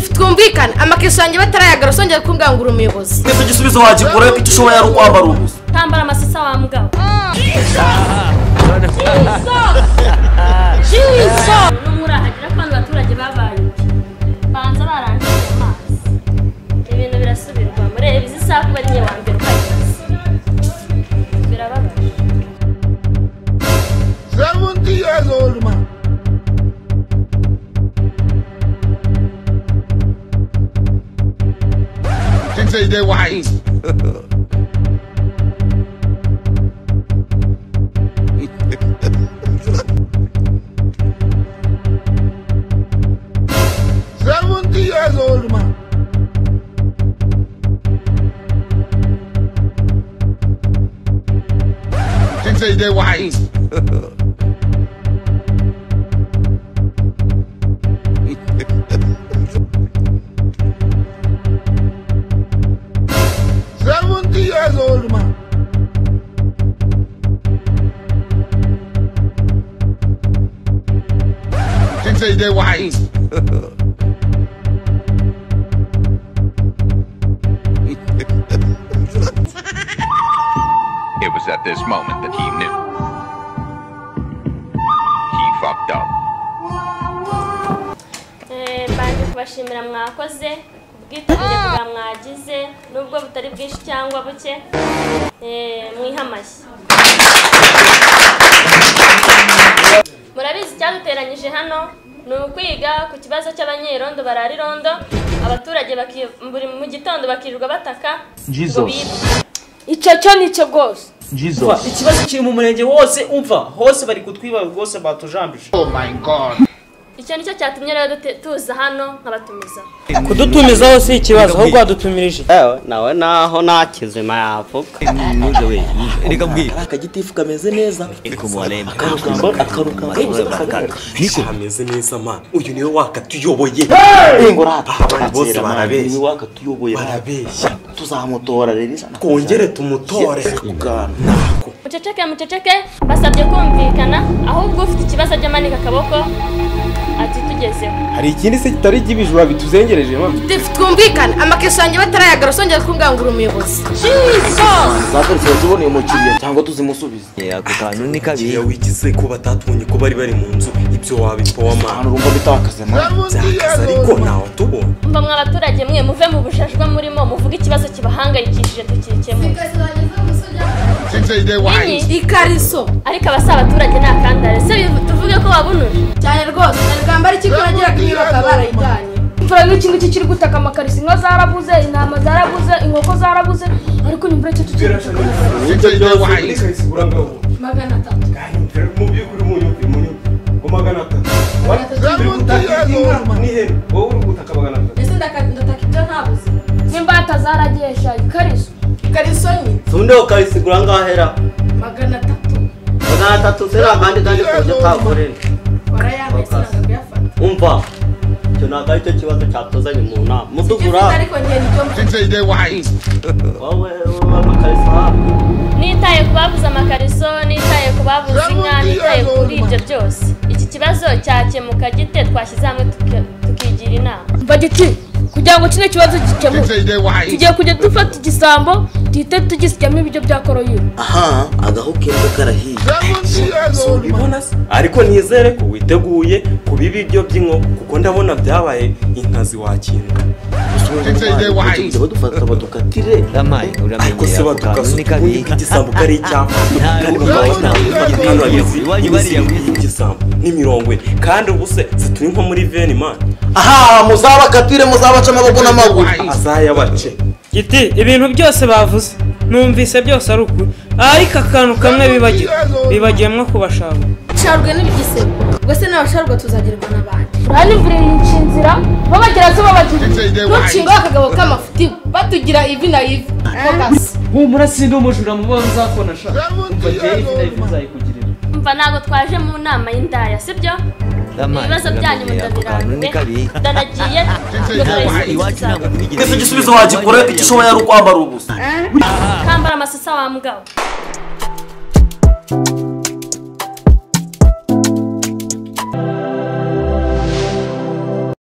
twumvikana amakeso yanjye batarayagara songera kumbwangura umuyobozi. Ese gisubizo wagikora ko icushoboye ari kwambara ubusa. Kambara amasasa wa mugabo. N'umurahagira ko abaturage babaye. Banza barangije amazi. Ibintu birasubirwa murebe izisaku bari nye wa mbere kwageze. Birababaje. 70 years old man. Think say they wise. 70 years old man. Think say they wise. Years old man. Think say they wise. It was at this moment that he knew. He fucked up. Banje kubashimira mwakoze ubwitabire bwa mwagize nubwo butari bwinshi cyangwa buke mwihamashye. Murabizi cyaduteranyije hano ni ukwiga ku kibazo cy'abanyerondo bararirondo abaturage buri mu gitondo bakirirwa bataka ngo bibe. Icyo cyo nicyo gose. Jesus. Ikibazo kiri mu murenge wose umva hose bari kutwiba rwose batujambije. Oh my God. Icyo nicyo cyatumye rero tuza hano nkabatumiza. Kudutumiza hose ikibazo ahubwo wadutumirije. Nawe naho nakizima yavuka. Nuje we. Reka mbwira. Akagitifu kameze neza. Iko muaremba. Akaruka. Niko kameze neza man. Uyu niwe wakatuyoboye. Ngorata. Bose barabeshya. Niwe wakatuyoboye. Barabeshya. Tuzamutora rero isa. Kongere tumutore. Nako. Muceceke basabye kumvikana ahubwo ufite ikibazo cy'amanika akaboko ati tugezeho. Hari ikindi se kitari gibijura bituzengereje mama. Twumvikana amakeso yanjye batarayagara songera kumbwangura umuyobozi. Zakoretse tubone umukiriya cyangwa tuzimusubiza. Ako kantu ni kabi. Wigize ko batatunye ko bari mu nzu ibyo wabipoma. Hano urumva bitakaze mama. Ariko nawe tubone. Mba mw'abaturage mwe muve mu bushashwa murimo muvuga ikibazo kibahangayikishije tukikemura. Ikariso ariko abasa abaturage nakandare se tuvuge ko wabunuje cyane rwose narigamba iki kuragira kwiyoka barayijanye. Mfura nk'iki ngiki kiri gutaka amakarisi inka zarabuze inama zarabuze inkoko zarabuze ariko ni mbere cyo tukira. Magana 3. Mu byukuri mu nyumvi. Ko magana 3. Ni he? Wowe uri gutaka magana 3. Ese ndataka ibyo ntabuze. Nimbata zaragesha ikariso. Ikariso ni. Sunde ukayisigura ngahera. Magana 3. Magana 3 sera kandi koje takorera. Warayamese nagafata. Umva. Cyo nagahita kibazo cyatozanye mu nama. Mutugura. Ariko ngiye nicyo. Say they wise. Wowe amakarisa. Nitaye kubabuza amakariso, nitaye kubabuza inka, nitaye kuri ibyo byose. Iki kibazo cyakemuka gite twashyize hamwe tukigira inama. Mva giti kugira ngo kino kibazo gikemuke. Tugiye kujya dufata igisambo, tite tugisyamo ibyo byakoroye. Aha, agahukira karahiye. Ubibona se? Ariko nizere ko witeguye kubiba ibyo by'inko kuko ndabona byabaye inkazi wakinga. Tugiye dufata badukatire. Ramaye Ariko se badukase igisambo kari icyafu kandi bakabona igisambo ni 40 kandi ubuse zituri nko muri veni man. Aha, muzabakatire muzabaca amaboko n'amaguru. Azayabace. Giti ibintu byose bavuze numvise byose ari ukuri ariko akantu kamwe bibagiyemwe kubashaka. Sharwe n'ibigisebo. Ubwo se n'abasharwa tuzagerwa n'abandi. Urani mvire incinzira babagera zo babagire. Ntucinga akagabo k'amafuti batugira ivi na ivi. Focus. Murasinde umujura mu bantu zakona sha. Umva ivi na ivi uzayikugirira. Umva nago twaje mu nama y'indaya sibyo? Ibibazo byanyu mutabirambe. Ndanagiye. Ese gisubizo wagikora ko icushoboye ari kwambara ubusa. Kambara amasasa wa mugabo.